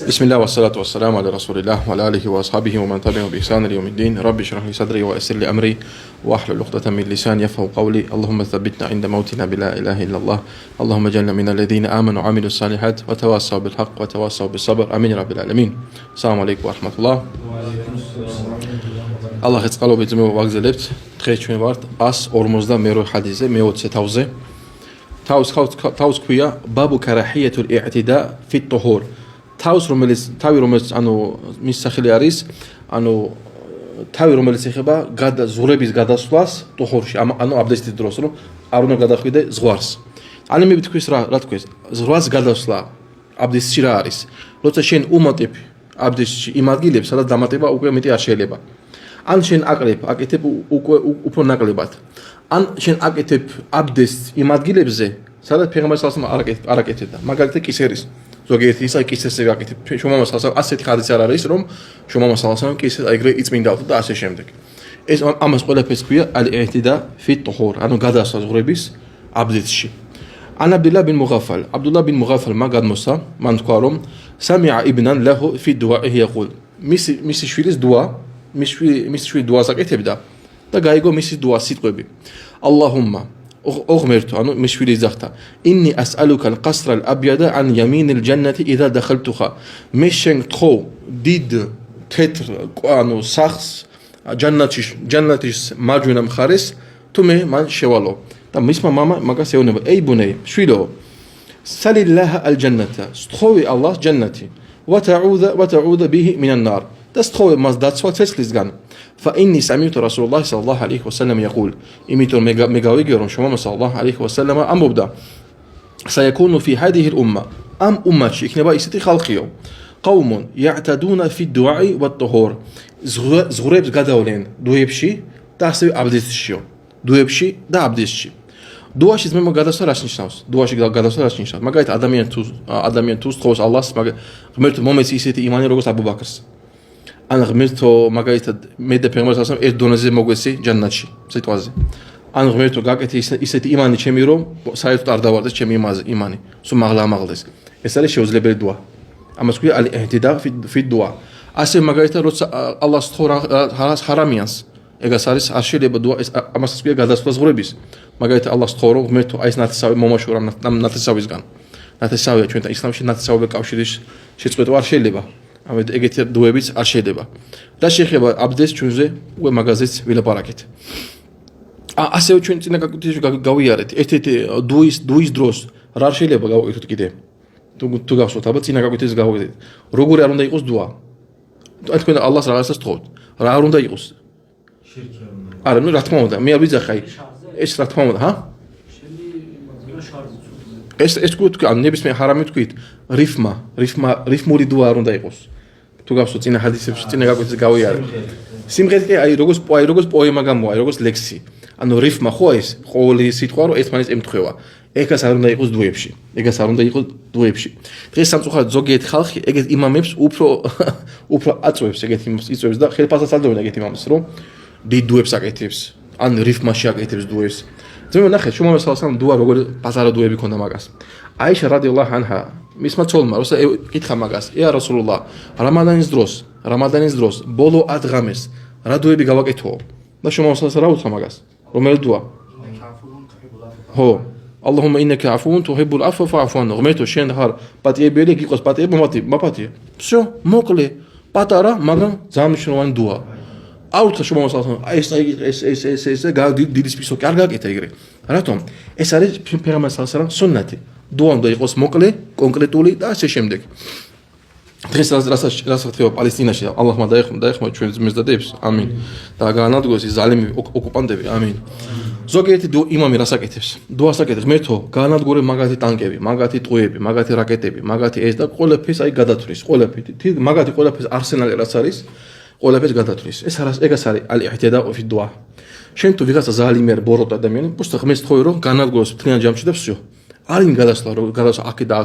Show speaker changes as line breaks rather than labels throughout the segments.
بسم الله والصلاة والسلام على رسول الله وعلى آله وأصحابه ومن تبعهم بإحسان إلى يوم الدين رب اشرح لي صدري ويسر لي أمري واحلل عقدة من لساني يفقهوا قولي اللهم ثبتنا عند موتنا بلا إله إلا الله اللهم اجعلنا من الذين آمنوا وعملوا الصالحات وتواصوا بالحق وتواصوا بالصبر آمين رب العالمين السلام عليكم ورحمة الله الله يتقبل بجميع واجزلبت დღეს ჩვენ ვართ 142 حديثه მე-20 თავზე თავს ქვია ბაბუ ქარაჰიათულ i'tida fi at-tuhur თავი რომელიც ანუ მის სახელი არის ანუ თავი რომელიც ეხება ზღურების გადასვლას ტუჰურში ანუ აბდესტის დროს რომ არ უნდა გადახვიდე ზღვარს ანემები თქვის რა თქვის ზღვარს გადასვლა აბდესტში რა არის როცა შენ უმატებ აბდესტში იმ ადგილებს სადაც დამატება უკვე მეტი არ შეიძლება ან შენ აკეთებ უფრო ნაკლებად ან შენ აკეთებ აბდესტს იმ ადგილებზე სადაც ფეგამბერი სალlallahu არ აკეთებდა მაგალითად კისერის ზოგიერთი ისა კისერზე გაკეთებ შუამამას სალlallahu ასეთი ხარისი არ არის რომ შუამამას სალlallahu კისერს ეგრე იწმინდავდა და ასე შემდეგ ეს ამას ყველაფერს ქვია ალ-i'tida fi at-tuhur ანუ გადასვლა ზღურების აბდესტში ან აბდულლა ბინ მუღაფალ მაგადმოსა მან თქვა რომ სამია იბნან ლაჰუ fi du'a'ihi yaqul მისი შვილის დუა მის შვილი დუას აკეთებდა და გაიგო მისი დუა სიტყვები ალლაჰუმმა ოღმერთო ანუ მის შვილი ზახთა ინნი ასალუკა ალ-ყასრ ალ-აბიადა ან იამინ ალ-ჯანნათი იზა დახალტუხა მე შენ გთხოვ დიდ თეთრ ანუ სახს ჯანნათის მარჯვენა მხარეს თუ მე მან შევალო და მისმა მამა მაგას ეუბნება ey ბუნეი შვილო სალილლაჰ ალ-ჯანნათა სთხოვი ალლაჰს ჯანნათი ვა თაუდა ბიჰი მინ ან-ნარ და სთხოვე მას დაცვა ცეცხლისგან فإني سمعت رسول الله صلى الله عليه وسلم يقول إميتون ميغاويجي رون شمام صلى الله عليه وسلم أمبدا سيكون في هذه الأمة أمتي إكنبا إستي خلقيو قوم يعتدون في الدعاء والطهور زغريب غداولين دويبشي تاسوي عبدتشيو دويبشي دا عبدتشي دعاش اسمه غداسا راشنيشناوس دعاش غداسا راشنيشناوس მაგალითად ადამიან თუ სწავს ალლას ღმერთო მომეცი ისეთი იმანი როგორც აბუ ბაქრს ან ღმერთო მაგალითად მე და ფეგმარს ასამ ერთ დონეზე მოგვეცი ჯანნატში სიტყვაზე ან ღმერთო გაკეთე ისეთი იმანი ჩემი რომ საერთოდ არ დავარდეს ჩემი იმანი სულ მაღლა-მაღლდეს ეს არის შეუძლებელი დუა ამას ქვია ალ-i'tida fi ad-du'a ასე მაგალითად როცა ალლას თორა ჰარამიანს ეგას არის არ შეიძლება დუა ამას ქვია გადასვლა ზღურების მაგალითად ალლას თორო ღმერთო აი ეს ნათესავი მომაშორა ნათესავისგან ნათესავია ჩვენ და ისლამში ნათესავები კავშირის შეწყვეტვა არ შეიძლება ამით ეგეთი დუებიც არ შეიძლება და შეიძლება აბდეს ჩვენზე უკვე მაგაზეც ვილაპარაკეთ ასევე ჩვენ წინა გავიარეთ ერთ-ერთი დუის დროს რა შეიძლება გავაკეთოთ კიდე თუ გავსვათ ალბათ წინა გაკვეთის გავაკეთეთ როგორი არ უნდა იყოს დუა თქვენ ალლას რაღაცას თხოვთ რა არ უნდა იყოს არა ნუ რა თქმა უნდა მე არ ვიძახი ეს რა თქმა უნდა ეს კუთკა ნებისმიერ ჰარამი თქვით რიფმური დუა არ უნდა იყოს თუ გავსვათ წინა ჰადისებში წინა გაკვეთის გავიარეთ სიმღერით აი როგორც პოემა გამოვა როგორც ლექსი ანუ რიფმა ხო ეს ყოველი სიტყვა რომ ერთმანეთს ემთხვევა ეგას არ უნდა იყოს დუებში დღეს სამწუხაროდ ზოგიერთ ხალხი ეგეთ იმამებს უფრო აწვევს ეგეთ იმას იწვევს და ხელფასსაც ადოვენ ეგეთ იმამებს რომ დიდ დუებს აკეთებს ან რიფმაში აკეთებს დუებს ძმებო ნახეთ შუმამას სალსამ დუა როგორი პაზარა დუები ქონდა მაგას აიშა რადიალლაჰუ ანჰა მისმა ცოლმა როცა ეკითხა მაგას ია რასულულლაჰ რამადანის დროს ბოლო ადგამეს რა დუები გავაკეთო და შუმამას სალსამ რა უთხრა მაგას რომელი დუა ხო ალლაჰუმმა ინნაკა აფუუნ თუჰიბულ აფვა ფა'ფუ ანჰუ ღმერთო შენ ხარ პატიებელი გიყოს პატიება მაპატიე всё მოკლე პატარა მაგრამ ძალიან მნიშვნელოვანი დუა აუცა შუმამას სალსამ ეს დიდი სპისო კი არ გაკეთა ეგრე რატომ ეს არის ფეგამბერ სალსამ სუნნათი დუა უნდა იყოს მოკლე კონკრეტული და ასე შემდეგ დღეს რასაც ხდება პალესტინაში ალლაჰმა დაეხმო ჩვენ მეზდადებს ამინ და გაანადგოს ის ზალიმი ოკუპანტები ამინ ზოგიერთი იმამი რას აკეთებს დუას აკეთებს ღმერთო გაანადგურე მაგათი ტანკები მაგათი ტყვეები მაგათი რაკეტები მაგათი ეს და ყველაფერს აი გადათვლის მაგათი ყველაფერს არსენალი რაც არის ყველაფერს გადათვლის ეგას არის ალ-i'tida fi ad-du'a შენ თუ ვიღაცა ზალიმი არ ბოროტ ადამიანი просто ღმერთს თხოვე რომ გაანადგუროს მთლიან ჯამში და всё არინ გადასვლა აქ და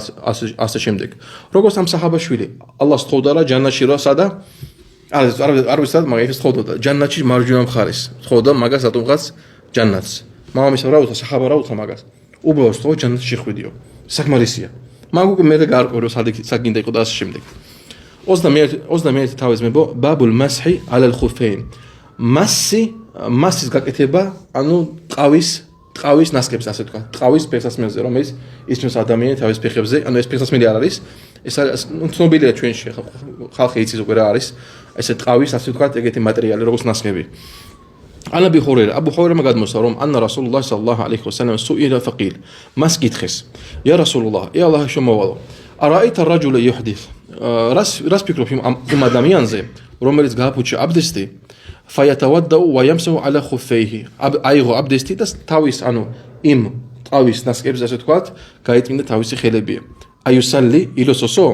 ასე შემდეგ როგორც ამ საჰაბაშვილი ალლას თხოვდა რა ჯანნატში რა სადა არ ვიცი მაგრამ ეს თხოვდა ჯანნატში მარჯვენა მხარეს თხოვდა მაგას ატომღაც ჯანნატს მამამისმა რა უთხრა საჰაბა რა უთხრა მაგას უბრალოდ თხოვ ჯანნატში ხვიდიო საკმარისია მაგ უკვე მე და გარკვეულო საკინდა იყო და ასე შემდეგ 21 თავის მებო ბაბულ მასჰი ალალ ხუფეინ. მასის გაკეთება, ანუ ტყავის ნასკებს, ასე თქვა. ტყავის ფეხსაცმელზე, რომელიც ისმის ადამიანი თავის ფეხებზე, ანუ ეს ფეხსაცმელი არ არის. ეს ცნობილია ჩვენში, ხალხი იცის უკვე რა არის. ესე ტყავის, ასე თქვა, ეგეთი მატერიალი, როგორც ნასკები. Აბუ ჰურეირა გადმოსცა რომ ანა რასულულლაჰ სალლალლაჰუ ალეიჰი ვასალამ სუილა ფაყილ. მას კითხეს: "ია რასულულლაჰ, ე ალლაჰის შემოვალო, არაიტა რაჯულა იჰდith." რას ფიქრობ იმ ადამიანზე, რომელიც გააფუჭა აბდესტი, ფაიატავადდაუ ვა ямსაჰუ ალა ხუფეიჰი. აიღო აბდესტი და თავის, ანუ იმ ტყავის ნასკებზე, ასე თქვა, გაიწმინდა თავისი ხელები. აიუსალli ილოსოსო.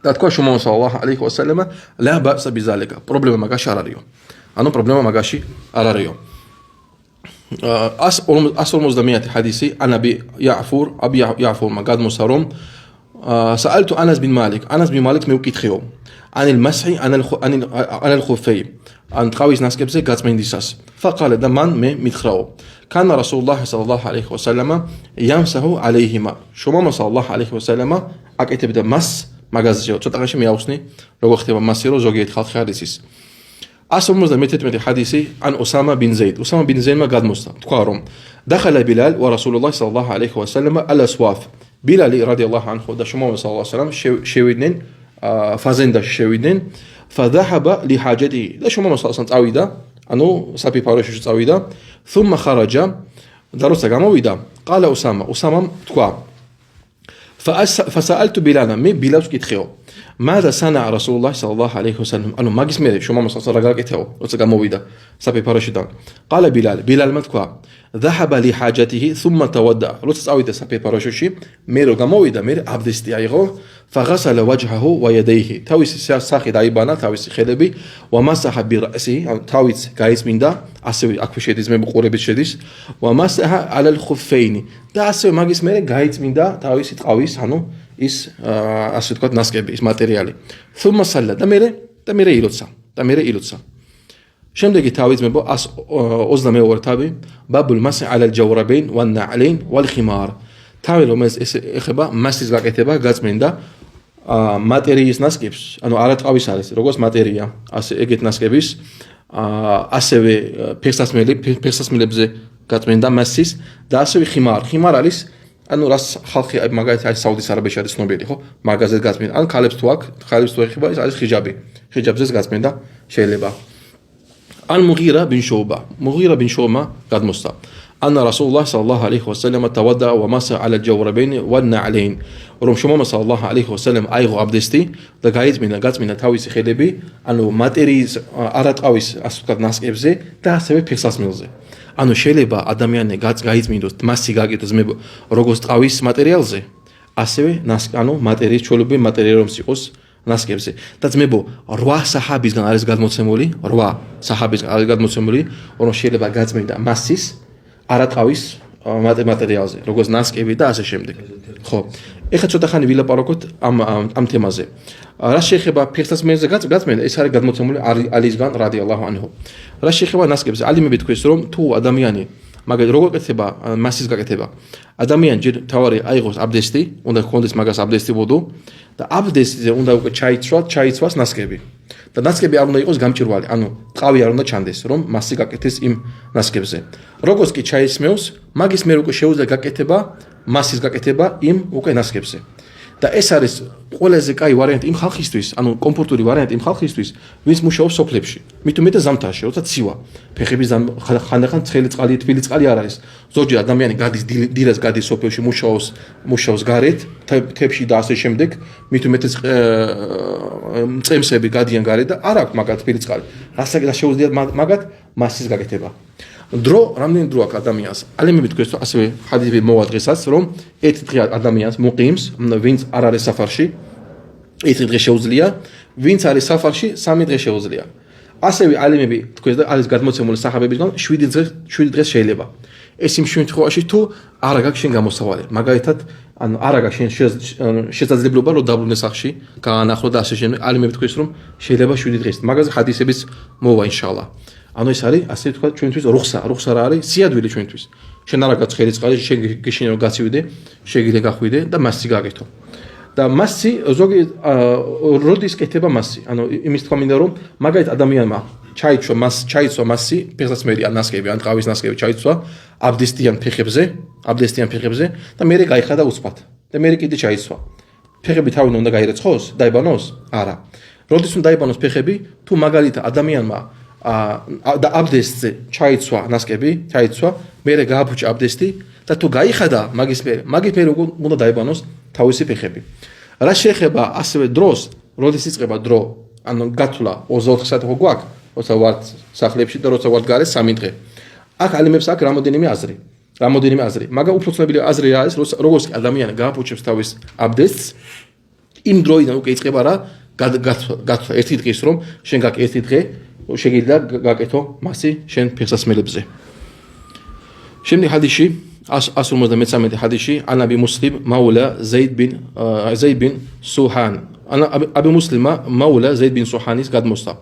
და თქვა შუმავა სალლალლაჰუ ალეიჰი ვასალამ, ლა ბასა ბიზალიკა. პრობლემა მაგაში არ არისო. ანუ პრობლემა მაგაში არ არისო. 150 ჰადისი ანაბი იაფურმა გადმოსცა რომ საალტუ ანას ბინ მალიკ მე ვკითხეო ანილ მასჰი ანალ ხუფეი ან ტყავის ნასკებზე გაწმენდისას ფაყალა და მან მე მითხრაო კანა რასულულლაჰ სალლალლაჰუ ალეიჰი ვასალამ ямსაჰუ ალეიჰიმა შუმამა სალლალლაჰუ ალეიჰი ვასალამ აკეთებდა მას მაგაზეო ცოტაღაში მე ავხსნი როგორ ხდება მასი რომ ზოგიერთ ხალხი არ იცის 151 ჰადისი ან უსამა ბინ ზეიდმა გადმოსცა თქვა რომ დახალა ბილალ ვა რასულულლაჰ სალლალლაჰუ ალეიჰი ვასალამ ალა სვაფ ბილალი რადიალლაჰუ ანჰუ და შუმავა სალლალლაჰუ ალეიჰი ვასალამ შევიდნენ ფაზენდაში შევიდნენ ფადაჰაბა ლიჰაჯატი და შუმავა სალლალლაჰუ ალეიჰი ვასალამ წავიდა ანუ საფიფაროში წავიდა თუმმა ხარაჯა და როცა გამოვიდა ყალა უსამამ თქვა فسألت بلالا მე ბილალს ვკითხეო ماذا صنع رسول الله صلى الله عليه وسلم ანუ მაგის მერე შუმამა სალლალლაჰუ ალეიჰი გაკეთეო როცა გამოვიდა საფიფაროშიდან قال ბილალმა თქვა ذهب لحاجته ثم تودع როცა წავიდა საფიფაროში მე რო გამოვიდა მე აბდესტი აიღო فغسل وجهه ويديه თავისი სახე დაიბანა თავისი ხელები ومسح برأسه თავიც გაიწმინდა ასევე აქვე შედის მე ყურებით შედის ومسح على الخفين და ასევე მაგის მერე გაიწმინდა თავისი ტყავის ანუ ის ასე ვთქვათ ნასკები ის მატერიალი ثم صلى და მე ილოცა შემდეგი თავის მებო 122 თავი ბაბულ მასი ალალ ჯავრაბეინ ვა ნაალეინ ვალ ხიმარ თავი რომელიც ეს ეხება მასის გაკეთება გაწმენდა მატერიის ნასკებს ანუ არატყავის არის როგორც მატერია ასე ეგეთ ნასკების ასევე ფეხსაცმელებზე გაწმენდა მასის და ასევე ხიმარ არის ანუ რას ხალხი მაგალითად აი საუდის არაბეთში არის ცნობილი ხო მაგაზე გაწმენდა ან ქალებს თუ ეხება ის არის ხიჯაბზეც გაწმენდა შეიძლება عن مغيرة بن شعبة قد مصطفى أن رسول الله صلى الله عليه وسلم تودع ومسح على الجوربين والنعلين ورم شمامة صلى الله عليه وسلم أيغو عبدستي دقايت من تاويس خلبي أنه ماتريز أراد قويس أسوكات ناس إبزي تاسبه بيخصاص ملزي أنه شلبا أدمياني قايت من دوست ماسي قايت زميب روغوست قويس ماتريالزي أسوه ناس أنه ماتريز شلبي ماتريالهم سيقوس ნასკებზე და ძმებო 8 საჰაბისგან არის გადმოცემული რომ შეიძლება გაწმენდა მასის არატყავის მატერიალზე როგორც ნასკები და ასე შემდეგ ხო ეხლა ცოტა ხანი ვილაპარაკოთ ამ თემაზე რა შეეხება ფეხსაცმელზე გაწმენდა ეს არის გადმოცემული ალისგან რადიალლაჰუ ანჰუ რა შეეხება ნასკებზე ალი მე თქვენს რომ თუ ადამიანი მაგალითად როგორ კეთება მასის გაკეთება ადამიანი ჯერ თავარი აიღოს აბდესტი უნდა ჰქონდეს მაგას აბდესტი ვუდუ და აბდესტზე უნდა უკვე ჩაიცვას ნასკები და ნასკები არ უნდა იყოს გამჭირვალი ანუ ტყავი არ უნდა ჩანდეს რომ მასი გაკეთდეს იმ ნასკებზე როგორც კი ჩაისმევს მაგის მერე უკვე შეუძლია გაკეთება მასის გაკეთება იმ უკვე ნასკებზე და ეს არის ყველაზე კაი ვარიანტი იმ ხალხისთვის, ანუ კომფორტული ვარიანტი იმ ხალხისთვის, ვინც მუშაობს სოფლებში. მით უმეტეს ზამთარში, როცა ცივა. ფეხების ხანდახან ცხელი წყალი, თბილი წყალი არ არის. ზოგჯერ ადამიანი გადის დილას გადის სოფლებში მუშაობს გარეთ, თებში და ასე შემდეგ, მით უმეტეს წემსები გადიან გარეთ და არ აქვს მაგათ თბილი წყალი. რასაც შეუძლიათ მაგათ მასის გაკეთება. რამდენი დრო აქვს ადამიანს? ალემები თქვენს ასევე ხადიები მოვადღესაც, რომ ერთი დღე ადამიანს მუყიმს, ვინც არ არის საფარში, ერთი დღე შეუძლია, ვინც არის საფარში, 3 დღე შეუძლია. ასევე ალემები თქვენს და არის გადმოცემული საჰაბებისგან 7 დღეს შეიძლება. ეს იმ შემთხვევაში თუ არ აქვს შენ გამოსავალი. მაგალითად, ანუ არ აქვს შენ შესაძლებლობა რომ დაბრუნდეს სახში, გაანახო და ასე შემდეგ. ალემები თქვენს რომ შეიძლება 7 დღეს. მაგაზე ჰადისებიც მოვა ინშაალლა. ანუ ეს არის ასე თქვა ჩვენთვის რუხსა რა არის სიადვილი ჩვენთვის შენ არ გაცხელი წყალი შენ გიშინე რომ გაცივიდე შეგიძლია გახვიდე და მასი გაკეთო და მასი ზოგი როდის კეთება მასი ანუ იმის თქვა მინდა რომ მაგალითად ადამიანმა ჩაიცვა მასი ფეხსაცმელი ან ნასკები ან ტყავის ნასკები ჩაიცვა აბდესტიან ფეხებზე და მერე გაიხადა უცბად და მერე კიდე ჩაიცვა ფეხები თავიდან უნდა გაირეცხოს დაიბანოს არა როდის უნდა დაიბანოს ფეხები თუ მაგალითად ადამიანმა და აბდესტზე ჩაიცვა ნასკები მერე გააფუჭა აბდესტი და თუ გაიხადა მაგის მერე უნდა დაიბანოს თავისი ფეხები რა შეეხება ასევე დროს როდის იწყება დრო ანუ გათვლა 24 საათი ხო გვაქვს როცა ვართ სახლებში და როცა ვართ გარე 3 დღე აქ ალიმებს აქვს რამოდენიმე აზრი მაგრამ უფრო ცნობილი აზრი რა არის როგორც ადამიანი გააფუჭებს თავის აბდესტს იმ დროიდან უკვე იწყება რა გათვლა ერთი დღის რომ შენ გაქვს ერთი დღე შეგიძლია გაკეთო მასი შენ ფეხსაცმელებზე შემდეგ ჰადისში 153 ჰადისში ან აბი მუსლიმ მაულა ზეიდ ბინ სუჰან აბი მუსლიმა მაულა ზეიდ ბინ სუჰანის გადმოსდა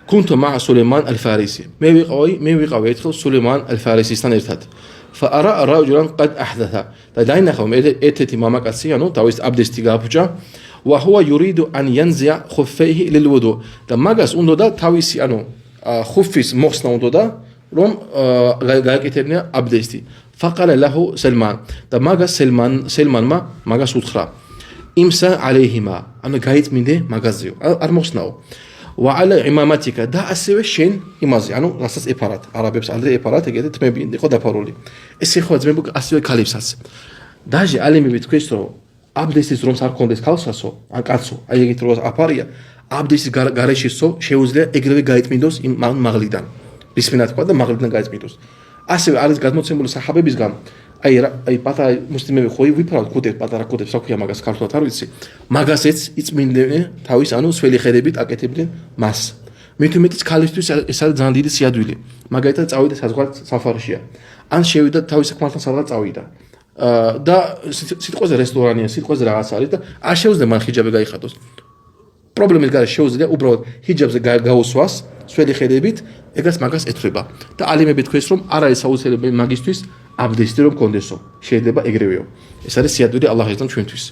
كنت مع سليمان الفارسي მე ვიყავი ერთხელ سليمان الفارسيsთან ერთად فأرى رجلا قد أحدث და დაინახა ერთ-ერთი მამაკაცი ანუ თავის აბდესტი გააფუჭა وهو يريد أن ينزع خفيه للوضوء და მაგას უნდა თავისი ანუ ხუფის მოხსნა უნდა რომ გააკეთებინა აბდესტი فقال له سلمان და მაგას سلمانმა მაგას უთხრა იმსა عليهما ანუ გაიწმინდე მაგაზეო არ მოხსნაო وعلى عمامتك და ასევე შენ იმაზე ანუ რასაც ეფარათ არაბებს ადრე ეფარათ ეგეთი თმები იყო დაფარული ეს ხო ძმებო ასევე ქალებსაც დაჟე ალიმები თქვენ რომ აბდესის რომს არ კონდეს ქალსასო ან კაცო აი ეგეთ როს აფარია აბდესის გარეშესო შეუძლია ეგრევე გაიწმინდოს იმ მაღლიდან ბისმილაჰ თქვა და მაღლიდან გაიწმინდოს ასევე არის გადმოცემული საჰაბებისგან აი პატარა მუსლიმები ხო ვიფარავთ კუდებს პატარა კუდებს რა ქვია მაგას ქართულად არ ვიცი მაგასეც იწმინდნენ თავის ანუ სველი ხედებით აკეთებდნენ მას მithumetis ქალისთვის ეს არის ძალიან დიდი სიადვილი მაგალითად წავიდა საზღვარგარეთ საფარშია ან შევიდა თავის საქმასთან სადღაც წავიდა და სიტყვაზე რესტორანია სიტყვაზე რაღაც არის და არ შეუძლია მან ჰიჯაბი გაიხადოს პრობლემის გარშე შეუძლია უბრალოდ ჰიჯაბზე გაუსვას სველი ხედებით ეგაც მაგას ეთქვა და ალიმები თქვეს რომ არ არის საუცელებელი მაგისთვის აბდესტი რომ კონდესო შეიძლება ეგრევეო ეს არის სიადვილი ალლაჰისგან ჩვენთვის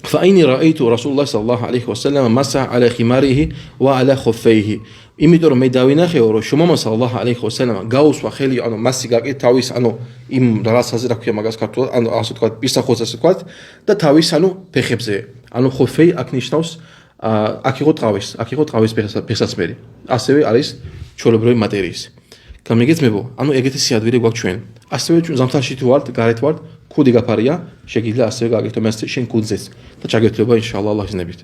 فإني رأيت رسول الله صلى الله عليه وسلم مسح على خماره وعلى خفيه იმიტომ რომ მე დავინახეო რომ შუმამა სალალაჰუ ალეიჰი ვასალამ გაუსვა ხელი ანუ მასი გაკეთე თავის ანუ იმ რაღაცაზე რა ქვია მაგას ქართულად ანუ ასე თქვა პისახოც ასე თქვა და თავის ანუ ფეხებზე ანუ ხოფეი აქ ნიშნავს აქ იყო ტყავის ფეხსაცმელი ასევე არის ჩვეულებრივი მატერიის გამიგეცმებო ანუ ეგეთი სიადვილი გვაქვს ჩვენ ასევე ჩვენ ზამთარში თუ ვართ გარეთ ვართ ქუდი გაფარია შეგიძლია ასევე გააკეთო მას შენ ქუდზეც და ჩაგეთლება ინშაალლა ალლაჰის ნებით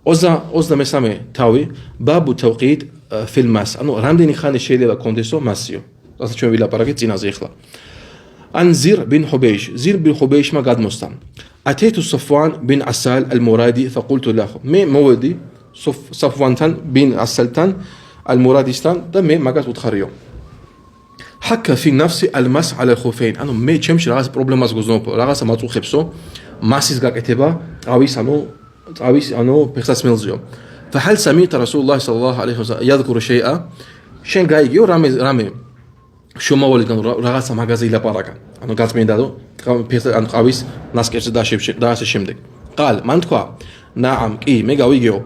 23 თავი ბაბუ თავყიდ ფილმას ანუ რამდენი ხანი შეიძლება კონდესო მასიო რასაც ჩვენ ვილაპარაკეთ წინაზე ახლა ან ზირ ბინ ხუბეიშმა გადმოსდა ათეთუ სოფვან ბინ ასალ ალმურადი فقلت له მე მოვედი სოფვანთან ბინ ასალთან ალმურადისთან და მე მაგას უთხარიო حكى في نفسي المس على الخفين ანუ მე ჩემში რაღაც პრობლემას გზნობ რაღაცა მაწუხებსო მასის გაკეთება ტყავის ანუ ფეხსაცმელზეო فهل سمعت رسول الله صلى الله عليه وسلم يذكر شيئا შენ გაიგიო რამე შომავალიდან რაღაცა მაგაზე ილაპარაკა ანუ გაწმინდა ანუ ტყავის ნასკერზე და ასე შემდეგ قال მან თქვა نعم კი მე გავიგეო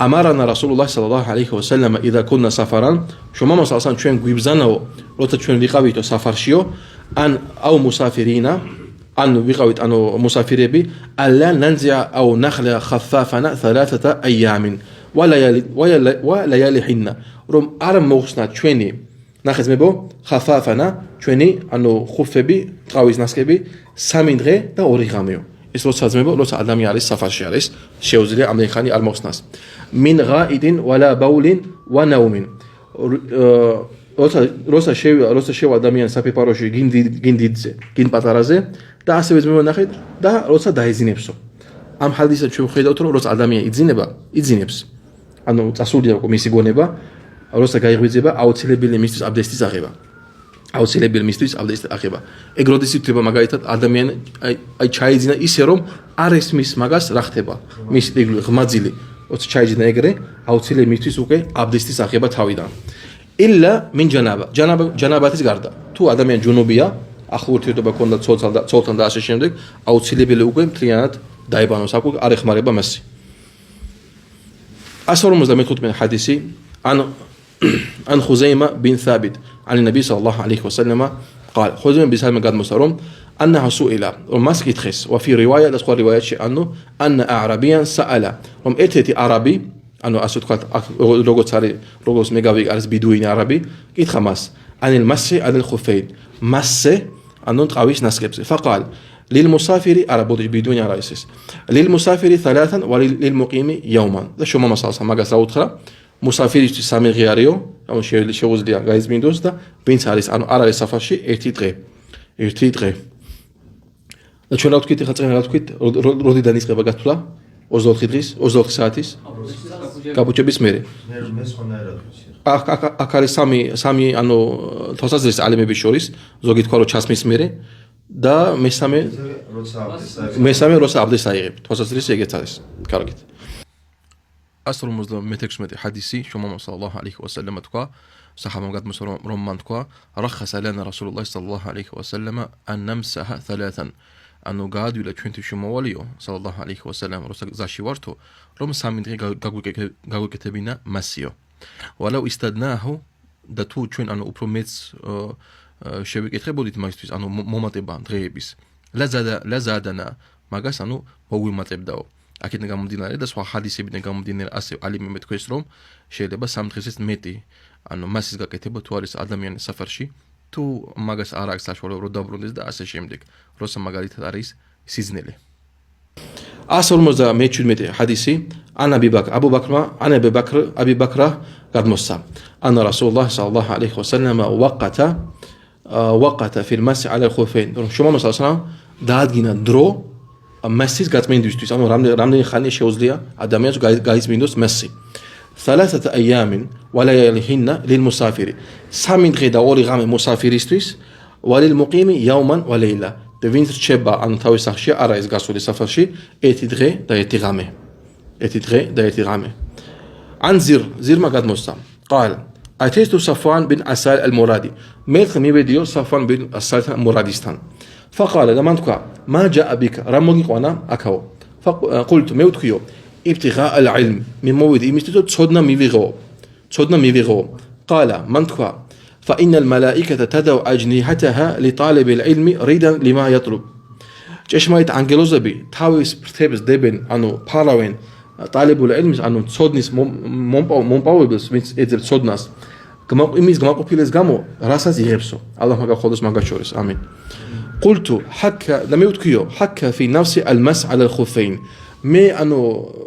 أمرنا رسول الله صلى الله عليه وسلم إذا كنا سفرا شوماما صلى الله عليه وسلم გვიბზანაო როცა ჩვენ ვიყავითო საფარშიო ან أو مسافرين أن ვიყავით ანუ მუსაფირები ألا ننزع أو نخلع خفافنا 3 أيام ولياليهن რომ არ მოხსნა ჩვენი ნახეთ ხაფაფანა ჩვენი ანუ ხუფები ტყავის ნასკები 3 დღე და 2 ღამეო ეს როცა ადამიანი არის საფარში არის შეუძლია ამდენი ხანი არ მოხსნას min ghaidin wala bawlin wa nawmin როცა შევა ადამიანი საფეფაროში გინ პატარაზე და ასევე მივანახეთ და როცა დაეძინებსო ამ ჰადისად ჩვენ ვხედავთ რომ როცა ადამიანი იძინებს ანუ წასულია მისი გონება როცა გაიღვიძება აუცილებელი მისთვის აბდესტის აღება ეგ როდის იქნება მაგალითად ადამიანი აი ჩაიძინა ისე რომ არ ესმის მაგას რა ხდება მისი ღმაძილი როცა ჩაიძინა ეგრე აუცილებელი მისთვის უკვე აბდესტის აღება თავიდან إلا من جناباتის გარდა თუ ადამიანი ჯუნუბია ახლო ურთიერთობა ქონდა ცოლთან და ასე შემდეგ აუცილებელი უკვე მთლიანად დაიბანოს აქვე არ ეხმარება მასი 155 حديثي عن خزيمة بن ثابت عن النبي صلى الله عليه وسلم قال خزيمة بن ثابت قد مسرهم أنها سئل ومسك يتخس وفي رواية لأسخر رواية أنه أن أعرابيا سأل اتيتي عربي أنه أسود قد روغوس ميغاويك أرس بدوين عربي يتخمس عن المسح على الخفين مسح أنه تقاويش نسكبس فقال للمسافر أربوش بدون رئيسس للمسافر ثلاثا وللمقيم يوما ده شو ما مسألة ما قصر أوتخرا مسافر سامي غياريو أو شيء شوز ليا جايز بيندوس ده بين سالس أنا أرى سفرشي ارتدغي ده شو ناوت كيت خاطر ناوت كيت رودي دانيس قبقتلا أوزول خدريس أوزول ساعتيس كابوتشي بسميري أكاري سامي أنو توسازريس علمي بشوريس زوجيت كارو چاسميس ميري და მესამე როცა აბდეს აიღებთ თვალსაზრისით ეგეც არის კარგით 156 حديثي شوما صلى الله عليه وسلم თქვა صحابه გადმოსვა რომ მან თქვა رخص لنا رسول الله صلى الله عليه وسلم ان نمسح ثلاثا ანუ გაადვილა ჩვენთვის შემოვალიო صلى الله عليه وسلم როცა გზაში ვართო რომ სამი დღე გაგვიკეთებინა მასიო ولو استدناه და თუ ჩვენ ანუ უფრო მეც შევიკითხებოდით მაგისთვის ანუ მომატება დღეების ლაზადანა მაგას ანუ მოგვიმატებდაო აქედან გამომდინარე და სხვა ჰადისებიდან გამომდინარე ასე ალიმები თქვეს რომ შეიძლება სამ დღესაც მეტი ანუ მასის გაკეთება თუ არის ადამიანის საფარში თუ მაგას არ აქვს საშუალება რომ დაბრუნდეს და ასე შემდეგ როცა მაგალითად არის სიზნელი 157 حديثي عن أبي بكر قد مصى أن رسول الله صلى الله عليه وسلم وقت في المسح على الخفين شما مثلا دادگینا درو مسیز გაწმინდვისთვის ანუ რამდენი ხანი შეუძლია ადამიანს გაიწმინდოს მასი 3 أيام ولياليهن للمسافر სამი დღე და ორი ღამე მოსაფირისთვის وللمقيم يوما وليلة და ვინც რჩება ანუ თავის სახლში არა ის გასული საფარში ერთი დღე და ერთი ღამე عن زيرما قد مصى قال أتيت صفوان بن أسال المرادي ميت ميبديو صفوان بن أسال المراديستان فقال لما تقع ما جاء بك رموغي قوانا أكاو فقلت ميوتكيو ابتغاء العلم من مويد إمستيتو تصدنا ميويغو قال من تقع فإن الملائكة تدعو أجنحتها لطالب العلم ريدا لما يطلب ჭეშმარიტ ანგელოზები თავის ფრთებს დებენ ანუ ფარავენ ტალებულ ილმის ანუ ცოდნის მომპოვებელს ვინც ეძებს ცოდნას იმის გმაყოფილების გამო რასაც იღებსო ალლაჰ მაგახოლოს მაგას შორის ამინ قلت حكى لم يتكيو حكى في نفسي المس على الخفين მე ანუ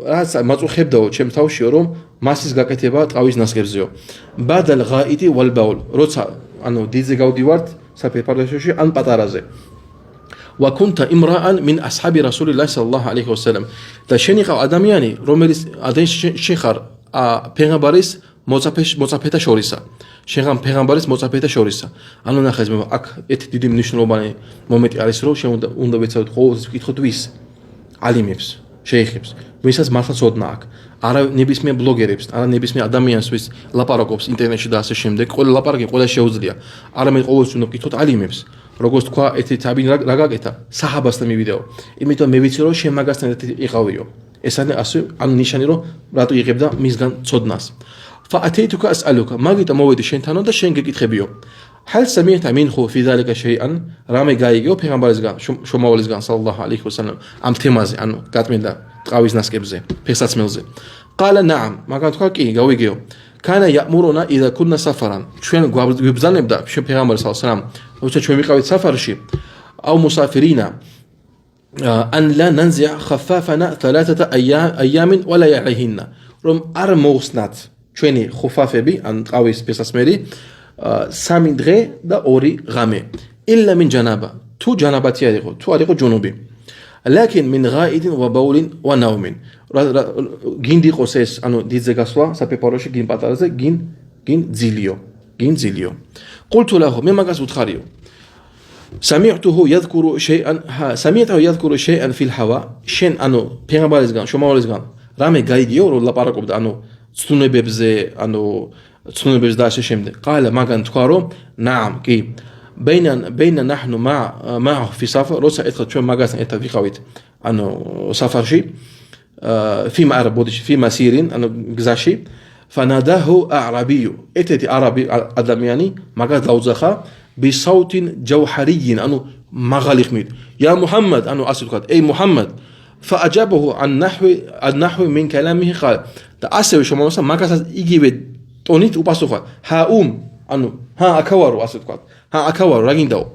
რაც მაწუხებდაო ჩემ თავში რომ მასის გაკეთება ტყავის ნასკებზეო ბადალ ღაიტი ვალბაულ როცა ანუ დიძე გავდივართ საფეფარდაშოში ან პატარაზე وكنت امرأ من أصحاب رسول الله صلى الله عليه وسلم და შენი ყავ ადამიანი რომელიც შეხარ პეღამბარის მოწაფეთა შორისა შენ პეღამბარის მოწაფეთა შორისა ანუ ნახე აქ ერთი დიდი მნიშვნელოვანი მომენტი არის რომ შენ უნდა ვეცადოთ ყოველთვის ვკითხოთ ვის ალიმებს შეიხებს ვისაც მართლაც ოდნა აქვს არა ნებისმიერ ბლოგერებს არა ნებისმიერ ადამიანს ვის ლაპარაკობს ინტერნეტში და ასე შემდეგ ყველა ლაპარაკი ყველა შეუძლია არამედ ყოველთვის უნდა ვკითხოთ ალიმებს როგორც თქვა ერთი თაბინ რა გაკეთა საჰაბასთან მივიდეო იმიტომ მე ვიცი რომ შენ მაგასთან ერთად იყავიო ეს არის ასე ანუ ნიშანი რომ რატო იღებდა მისგან ცოდნას فأتيتك أسألك ما قلت مويد شين تانو دا شين كتخبيو هل سمعت منه في ذلك شيئا رامي غايغو پیغمبرزگان شما ولزگان صلى الله عليه وسلم ام تمازي انو قاتمين دا تقاويز ناسكبزي پيسات ملزي قال نعم ما قلت كي غاويغيو كان يأمرنا إذا كنا سفرا شوين غوبزان نبدا شو پیغمبر صلى الله عليه وسلم وچا شوين ميقاويت سفرشي أو مسافرين أن لا ننزع خفافنا 3 أيام ولا يعليهن رم أرموسنات ჩვენი ხუფაფები ან ტყავის პესასმერი სამი დღე და ორი ღამე إلا من جنابة თუ ჯანაბათი არ იყო თუ არ იყო ჯუნუბი لكن من غائط وبول ونوم გინდ იყოს ეს ანუ დიდზე გასვლა საფეფაროში გინ პატარაზე გინ ძილიო قلت له მე მაგას უთხარიო سمعته يذكر شيئا في الهواء შენ ანუ პეღამბარისგან შომავალისგან რამე გაიგიო რომ ლაპარაკობდა ანუ ცნებებზე და ასე შემდეგ. قال მაგან თქვა რომ نعم კი بين نحن معه في سفر როცა ერთხელ ჩვენ მაგასთან ერთად ვიყავით ანუ საფარში فيما عربودش فيما سيرين أنا جزاشي فناداه أعرابي إتتي عربي أدمياني مجا دوزخا بصوت جوهري أنو مغالق ميد يا محمد أنو أسلكت أي محمد فأجابه عن نحو من كلامه قال تأسف شو مثلا ما كاس يجي تونيت وباسوفا ها أنو ها أكوارو أسلكت ها أكوارو راجين داو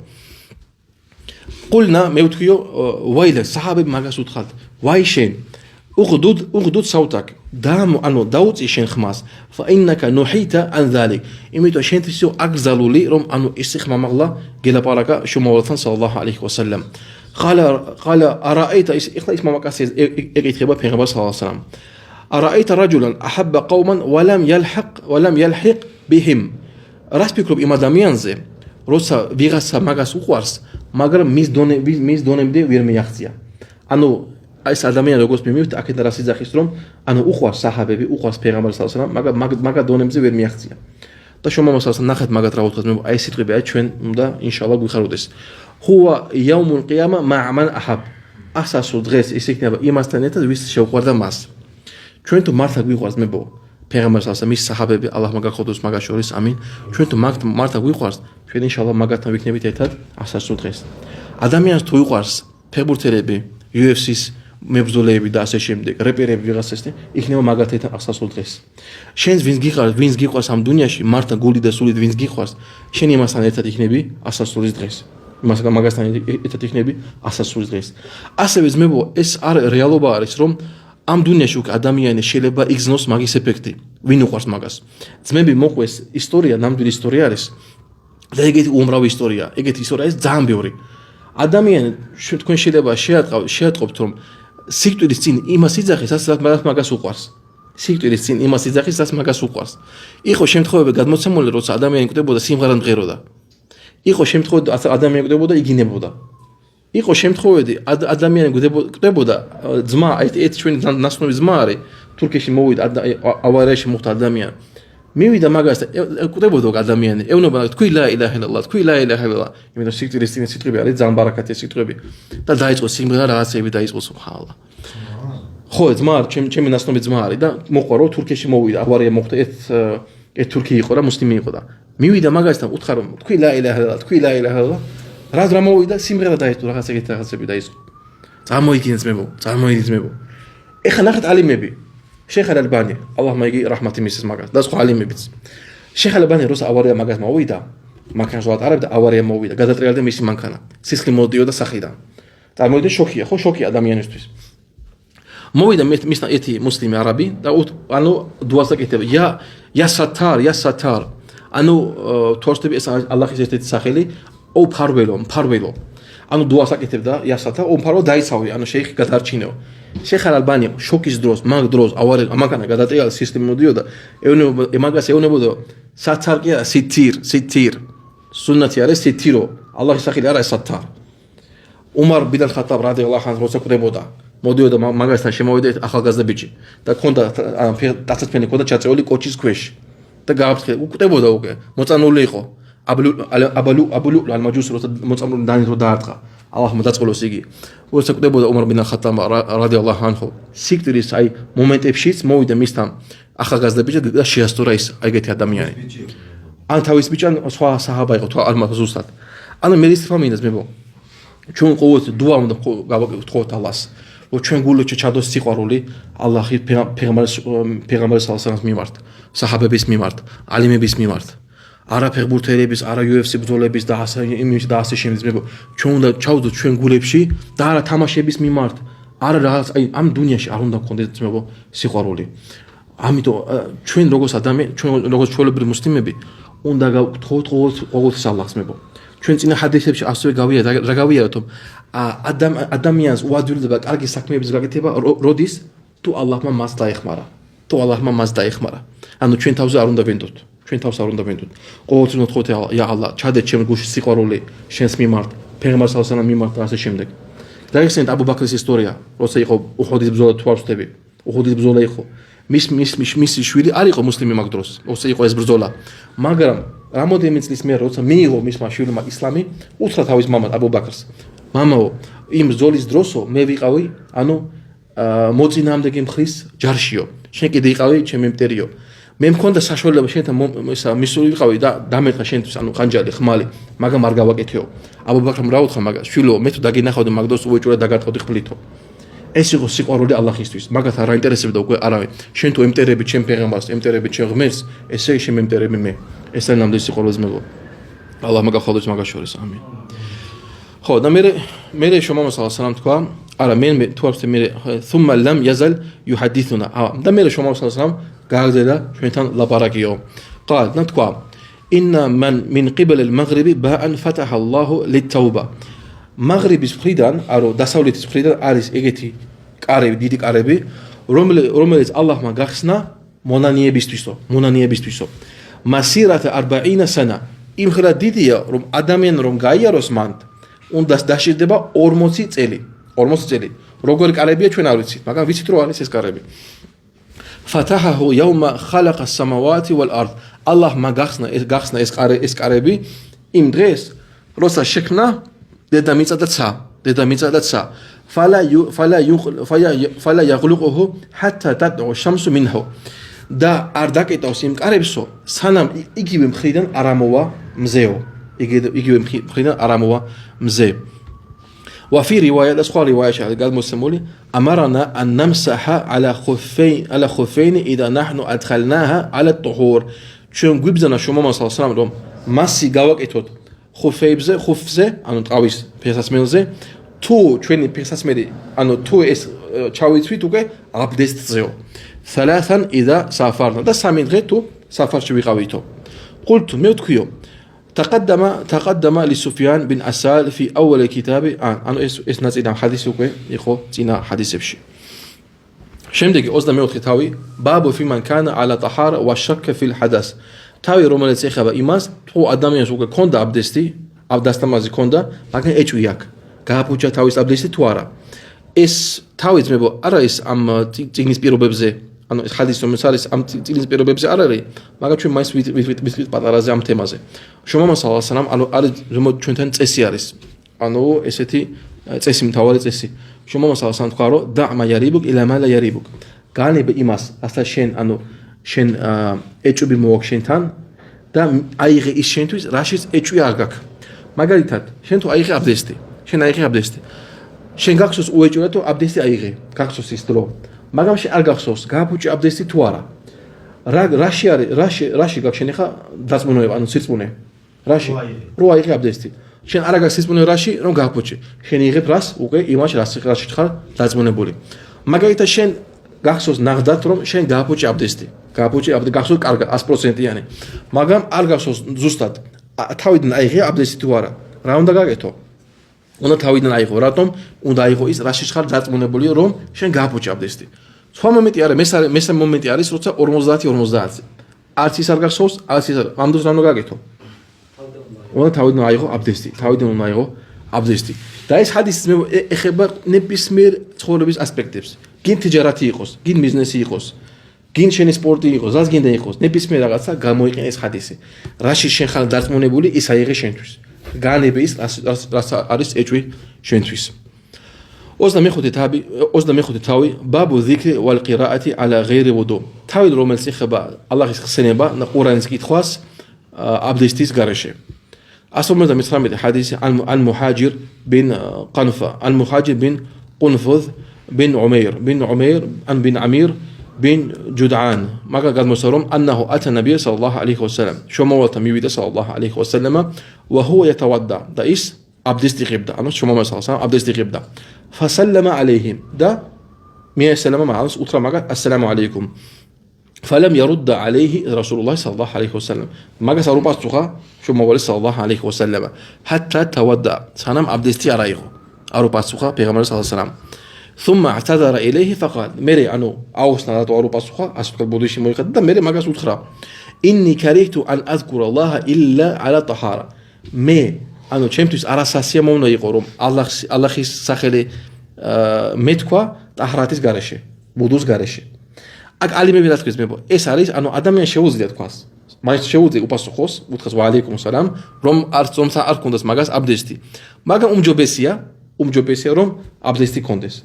قلنا ميوتكيو ويل صحابي ما كاس وتخلت وايشين أغدود صوتك دام أنو دوت إيشين خماس فإنك نحيت عن ذلك إميتو شين تسيو أقزلوا لي رم أنو استخمام الله جل بارك شو مولتان صلى الله عليه وسلم قال أرأيت إخلا اسمه مكاسيز إغيتخبا بيغمبر صلى الله عليه وسلم أرأيت رجلا أحب قوما ولم يلحق بهم راس بيكروب إما داميانزي روسا بيغاسا مغاس وخوارس مغر ميز دونم دي ويرمي يختيا أنو ეს ადამიანი როგორც მიმივთ აქეთ რას იძახის რომ ანუ უყვარს საჰაბები უყვარს პეღამბარ სალlallahu ალეიჰი ვასალამ მაგა დონემზე ვერ მიაღწია და შომამოსალს ნახეთ მაგათ რა უთხრას მე აი სიტყვები აი ჩვენ უნდა ინშაალლა გვიხაროდეს ჰუა იაუმულ ყიამა მa'man ahab ასასო დღეს ის იქნება იმასთან ერთად ვის შეუყვარდა მას ჩვენ თუ მართლა გვიყვარს მებო პეღამბარ სალlallahu ალეიჰი მის საჰაბები ალლაჰ მაგახოდოს მაგას შორის ამინ ჩვენ თუ მართლა გვიყვარს ჩვენ ინშაალლა მაგათთან ვიქნებით ერთად ასასო დღეს ადამიანს თუ იყვარს ფეხბურთელები UFC-ს მებრძოლეები და ასე შემდეგ, რეპერები ვიღაცასთან, იქნება მაგათთან აღსასრულ დღეს. შენს ვინც გიყვარს ამ დუნიაში, მართლა გული და სულით ვინც გიყვარს, შენ იმასთან ერთად იქნები ასასრულის დღეს. მაგასთან ერთად იქნები ასასრულის დღეს. ასევე ძმებო, ეს არ რეალობა არის, რომ ამ დუნიაში უკვე ადამიანი შეიძლება იგზნოს მაგის ეფექტი. ვინ უყვარს მაგას? ძმები მოყვეს ისტორია, ნამდვილი ისტორია არის. და ეგეთი უამრავი ისტორია, ეგეთი ისტორია არის ძალიან ბევრი. ადამიანი თქვენ შეიძლება შეატყობთ რომ სიკვდილის წინ იმას იძახის, რასაც მაგას უყვარს. სიკვდილის წინ იმას იძახის, რაც მაგას უყვარს. იყო შემთხვევები გადმოცემული, როცა ადამიანი კვდებოდა სიმღერად მღეროდა. იყო შემთხვევები ადამიანი კვდებოდა იგინებოდა. იყო შემთხვევები ადამიანი კვდებოდა ძმა, ეს ჩვენი ნაცნობი ძმა არის, თურქეთში მოვიდა ავარიაში მოხდა ადამიანი. მივიდა მაგას კვდებოდა ადამიანი, ეუბნება თქვი ლა ილაჰა ილალლაჰ, თქვი ლა ილაჰა ილალლაჰ. იმიტომ სიკვდილის წინ სიტყვები არის ძალიან ბარაკათი სიტყვები. და დაიწყო სიმღერა რაღაცები დაიწყო სუბჰანალლაჰ. ხო, ძმა ჩემი ნაცნობი ძმა არის და მოყვა რომ თურქეთში მოვიდა, ავარია მოხდა, ეს თურქი იყო და მუსლიმი იყო და მივიდა მაგასთან უთხრა რომ თქვი ლა ილაჰა ილალლაჰ, თქვი ლა ილაჰა ილალლაჰ. რა მოვიდა სიმღერა დაიწყო რაღაცები დაიწყო. წარმოიდგინეთ. ეხლა ნახეთ ალიმები شيخ الألباني اللهم يجي رحمة ميسس ماجاس ده سؤال ميبيت شيخ الألباني روس أوريا ماجاس مويدا ما كان جوات عرب ده أوريا مويدا قدرت رجال ده ميسي مان كنا سيسلي موديو ده سخيدا تعال مويدا شوكي أدم ينستويس مويدا ميسنا إتي مسلم عربي ده أنو دواسة كتب يا ستار أنو تورست بيس الله يزيد سخيلي أو باربيلو أنو دواسة كتب ده يا ستار أو باربيلو دايساوي أنو شيخ قدر تشينو شيخ الألباني شوكيس دروس ماغ دروس أول ما كان قاعد أتيال سيستم موديو ده إماغاس يونبودو ساتار كيا ستير سنة ياري ستيرو الله يسخيل ياري ستار عمر بن الخطاب رضي الله عنه روسا كده بودا موديو ده ماغاس تشمويد أخال غاز ده بيجي ده كوندا تاسات فيني كوندا تشاتسولي كوتشيس كويش ده قابت كده بودا أوكي متانولي خو أبلو المجوس روسا متانول داني رو دارتها اللهم تدخلوا سيجي وسكتبوا عمر بن الخطاب رضي الله عنه سيكتريس أي مومنت إبشيت مويد ميستام أخا غاز دبيجة ده شيء رئيس أيجت هذا يعني أنا تويس بيجان أصحاب صحابة يقطعوا المخصوصات أنا ميريس فامين اسمه شون قوة دعاء من قوة الله وشون قولوا تشادو سيقارولي الله خير پیغمبر صلى الله عليه وسلم ميمارت صحابة بيس ميمارت علم بيس ميمارت არა ფეხბურთელების, არა UFC ბრძოლების და ასე შემდეგ. ჩვენ უნდა ჩავდოთ ჩვენ გულებში და არა თამაშების მიმართ. არა რაღაც აი ამ დუნიაში არ უნდა გქონდეს ძმებო სიყვარული. ამიტომ ჩვენ როგორც ადამიანი, ჩვენ როგორც ჩვეულებრივი მუსლიმები უნდა გავთხოვოთ ყოველთვის ალლაჰს ძმებო. ჩვენ წინა ჰადისებში ასევე გავიარეთ რომ ადამიანს უადვილდება კარგი საქმეების გაკეთება როდის თუ ალლაჰმა მას დაეხმარა. ანუ ჩვენ თავზე არ უნდა ვენდოთ. ჩვენ თავს არ უნდა ვენდოთ. ყოველთვის მოთხოვთ ია ალლა, ჩადეთ ჩემ გულში სიყვარული შენს მიმართ, პეღამბარ სალlallahu მიმართ და ასე შემდეგ. დაიხსენეთ აბუ ბაქრის ისტორია, როცა იყო უჰუდის ბრძოლა თუ არ ვწდები. უჰუდის ბრძოლა იყო. მის შვილი არ იყო მუსლიმი მაგ დროს, როცა იყო ეს ბრძოლა. მაგრამ რამოდენიმე წლის მერე როცა მიიღო მისმა შვილმა ისლამი, უთხრა თავის მამას აბუ ბაქრს. მამაო, იმ ბრძოლის დროსო მე ვიყავი, ანუ მოწინააღმდეგე მხრის ჯარშიო. შენ კიდე იყავი ჩემი მტერიო. მე მქონდა საშუალება შენთან მისული ვიყავი და დამეთხა შენთვის, ანუ ხანჯალი, ხმალი, მაგრამ არ გავაკეთეო. აბუბაქრამ რა უთხრა მაგას? შვილო, მე თუ დაგინახავდი მაგდოს უეჭვრა დაგატყოდი ხმლითო. ეს იყო სიყვარული ალლაჰისთვის. მაგათ არ აინტერესებდა უკვე არავინ. შენ თუ ემტერები ჩემ პეღამბარს, ემტერები ჩემ ღმერთს, ესე შენ მემტერები მე. ეს არის ნამდვილი სიყვარულის მეგობრო. ალლაჰ მაგახალოს მაგას შორის. ამინ. ხო, და მე შომამო სალამ თქვა, არა მე თუ არ ვთქვი მე thumma lam yazal yuhadithuna. და მე შომამო სალამ გააგზავნა ჩვენთან ლაპარაკიო. قال نتقوا إن من من قبل المغرب باء فتح الله للتوبة. مغربის მხრიდან, არო დასავლეთის მხრიდან არის ეგეთი კარები, დიდი კარები, რომელიც ალლაჰმა გახსნა მონანიებისთვისო. მასირათ 40 სანა. იმ ხრა დიდია, რომ ადამიანი რომ გაიაროს მან, უნდა დაშიდება 40 წელი. 40 წელი. როგორი კარებია ჩვენ არ ვიცით, მაგრამ ვიცით რომ არის ეს კარები. فتحه يوم خلق السماوات والارض. الله ما გახსნა ეს კარები იმ დღეს, როცა შექმნა დედამიწა და ცა. فلا يغلقه حتى تطلع الشمس منه. და არ დაკეტავს იმ კარებსო, სანამ იგივე მხრიდან არ ამოვა მზე. وفي رواية أخرى رواية قال مسلمولي أمرنا أن نمسح على خفين إذا نحن أدخلناها على الطهور. چون گوبزنا شما ما صلى الله عليه وسلم روم ماسي گاوك اتود خفزه أنو تقاويس پيساسميلزه تو چوني پيساسميلي أنو تو اس چاويتوي توكي عبدست زيو ثلاثا إذا سافرنا دا سامين غير تو سافر شوي قاويتو. قلت ميوتكيو تقدم لسفيان بن أسال في أول كتاب أنا إس ناس إدام حديث وكي يخو تينا حديث بشي. شمدك أصلا ميوت تاوي باب في من كان على طهارة والشك في الحدث. تاوي رومانة سيخبا إيماس تو أدام يسوق كوندا عبدستا مازي كوندا لكن إيشوياك كابوجا تاويس عبدستي توارا. إس تاوي تمبو أرا إس أم تيجنيس بيرو ببزي. أنا حديث مثالس أم تيجنيس بيرو ببزي أراري. ما قال شو مايس بيت باترازي أم تمازي. شو ما صلى الله عليه وسلم على رمو شنتن تسياريس. أنا إستي تسيم تواري تسي. شو ما صلى الله عليه وسلم قالوا دع ما يريبك إلى ما لا يريبك. قالني بإيماس أصلا شين أنو شين إتشوبي موك شنتان دا أيغي إيش شنتويس راشيس إتشوي أرجك. ما قالت شين تو أيغي أبدستي. شين أيغي أبدستي. شين قاكسوس أوجوله تو أبدستي أيغي. قاكسوس يستلو. ما قام شيء أرجكسوس. قابوجي أبدستي توارا. راشي قاك شنيخا داس منوي أنو سيرس منه. راشي. رو أيغي أبدستي. شين أرجع سيرس منه راشي رون قابوجي. شين يغي براس وكي إيماش راشي تخال داس منه بولي. ما قالت شين قاكسوس نقدات روم شين قابوجي أبدستي. قابوجي أبد قاكسوس أرجع 100% يعني. ما قام أرجكسوس زوستات. თავიდან აიღე აბდესტი თუ არა. რა უნდა გაკეთო? უნდა თავიდან აიღო, რატომ? უნდა აიღო ის რაში ხარ დაწმუნებული რომ შენ გააფუჭე აბდესტი. სხვა მომენტი არა, მესამე მომენტი არის, როცა 50-50. არც ის არ გახსოვს, არც ის არ. ამ დროს რა უნდა გაკეთო? უნდა თავიდან აიღო აბდესტი, თავიდან უნდა აიღო აბდესტი. და ეს ჰადისი ეხება ნებისმიერ ცხოვრების ასპექტებს. გინ თიჯარათი იყოს, გინ ბიზნესი იყოს. გინ შენი სპორტი იყოს, რაც გინდა იყოს, ნებისმიერ რაღაცა გამოიყენე ეს ხადისი. რაში შენ ხარ დარწმუნებული, ის აიღე შენთვის. განები ის რაც არის ეჭვი შენთვის. 25 თავი ბაბუ ზიქრი ვალ ყირაათი ალა ღეირი ვუდუ. თავი რომელიც ეხება ალლაჰის ხსენება და ყურანის კითხვას აბდესტის გარეშე. 159 حديث عن مهاجر بن قنفة عن مهاجر بن قنفذ بن عمير بن عمير بن جدعان ما قال مسلم أنه أتى النبي صلى الله عليه وسلم شو موت ميويد صلى الله عليه وسلم وهو يتودع دايس أبدست غبدا أنا شو ما صلى الله عليه وسلم أبدست غبدا فسلم عليهم دا مية سلام مع الله أطلع ما قال السلام عليكم فلم يرد عليه رسول الله صلى الله عليه وسلم ما قال سأروح أسوقا شو ما قال صلى الله عليه وسلم حتى تودع سلام أبدستي أرايه أروح أسوقا بيغمر صلى الله عليه وسلم ثم اعتذر إليه فقال ميري أنو أوسنا أروح أسوقا أسوق البوديشي مويقد دا ميري ما قال سأخرى إني كرهت أن أذكر الله إلا على طهارة مي أنو چمتوس أراساسيا مونا يقولون الله خيس ساخلي متكوا طهاراتيس غارشه بودوس غارشه أك علمي بيدات كويس ميبو إيس عليس أنو أداميان شوزي كواس ما شوزي وباسوخوس وتخس وعليكم السلام روم أرتوم سا أركوندس ماغاس أبدستي ماغا جوبسيا უმჯობესია რომ აბდესტი კონდეს.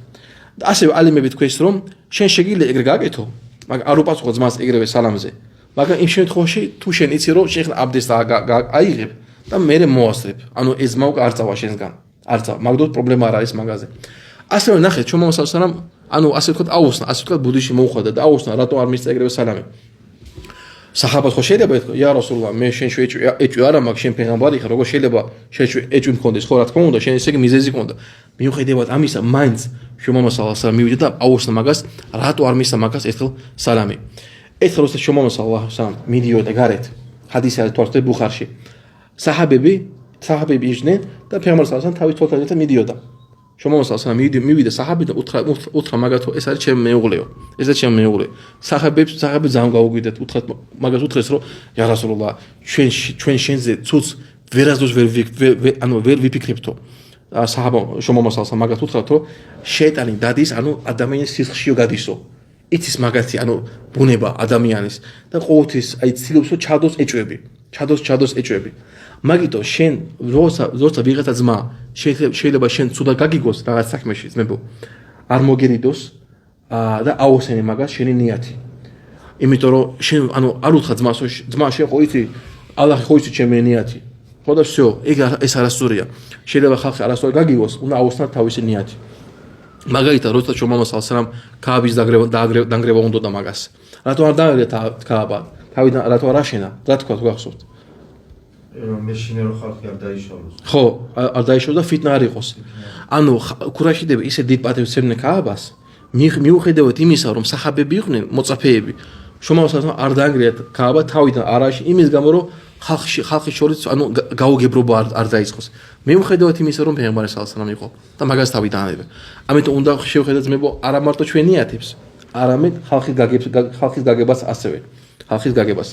და ასევე ალიმები თქვეს რომ შენ შეგიძლია ეგრე გააკეთო, მაგრამ არ უპასუხო ძმას ეგრევე სალამზე. მაგრამ იმ შემთხვევაში თუ შენ იცი რომ შენ აბდესტს აიღებ და მერე მოასწრებ. ანუ ეს ძმა უკვე არ წავა შენსგან. არ წავა. მაგდროს პრობლემა არ არის მაგაზე. ასევე ნახეთ, შუამავ სალამ, ანუ ასე ვთქვათ, აუხსნა, ასე ვთქვათ, ბუდიში მოუხვდა და აუხსნა, რატო არ მისცა ეგრევე სალამი. საჰაბას ხო შეიძლება ეთქო, ია რასულალა, მე შენ ეჭვი არა მაქვს, შენ პეღამბარი ხარ, როგორ შეიძლება შენ ეჭვი მქონდეს, ხო რა თქმა უნდა, შენ ესე იგი მიზეზი ქონდა. მიუხედავად ამისა, მაინც შუამავ სალამ მივიდა და აუხსნა მაგას, რატო არ მისცა მაგას ერთხელ სალამი. ერთხელ როცა შუამავ სალამ მიდიოდა გარეთ, ჰადისი არის თვალსაჩინო ბუხარში. საჰაბები იჯდნენ და პეღამბარ სალამ თავის თვალთან მიდიოდა. შუამავ სალამ მივიდა საჰაბი და უთხრა მაგათო ეს არის ჩემი მეუღლეო. ეს არის ჩემი მეუღლე. საჰაბები ძალიან გაუგვიდათ მაგას უთხრეს რომ ია რასულალა ჩვენ შენზე ცუც ვერასდროს ვერ ვიფიქრებთო. საჰაბა შუამავ სალამ მაგათ უთხრათ რომ შეიტანი დადის ადამიანის სისხლშიო გადისო. იცის მაგათი ბუნება ადამიანის და ყოველთვის ცდილობს რომ ჩადოს ეჭვები. ჩადოს ეჭვები. მაგიტო შენ როცა ვიღაცა ძმა შეიძლება შენ ცუდად გაგიგოს რაღაც საქმეში ძმებო არ მოგერიდოს და აუსენი მაგას შენი ნიათი. იმიტომ რომ შენ არ უთხრა ძმას ძმა შენ ხო იცი ალლაჰი ხო იცი ჩემი ნიათი. ხო და всё ეს არასწორია. შეიძლება ხალხი არასწორად გაგიგოს, უნდა აუსნათ თავისი ნიათი. მაგალითად როცა შუამავ სალამ ქააბის დანგრევა უნდოდა მაგას. რატო არ დაანგრია ქააბა? თავიდან რატო არ აშენა? რა თქვა თუ გახსოვთ?
მეშინე რო ხალხი არ დაიშალოს.
ხო, არ დაიშალოს და ფიტნა არ იყოს. ანუ ქურაშიდები ისე დიდ პატივს ემდნენ ქააბას, მიუხედავად იმისა, რომ საჰაბები იყვნენ მოწაფეები, შუამავ სალამ არ დაანგრია ქააბა თავიდან არაში, იმის გამო რომ ხალხის შორის გაუგებრობა არ დაიწყოს. მიუხედავად იმისა, რომ პეღამბარი სალამ იყო და მაგას თავიდან აიღო. ამიტომ უნდა შევხედოთ ძმებო, არა მარტო ჩვენ ნიათებს, არამედ ხალხის გაგებას ასევე. ხალხის გაგებას.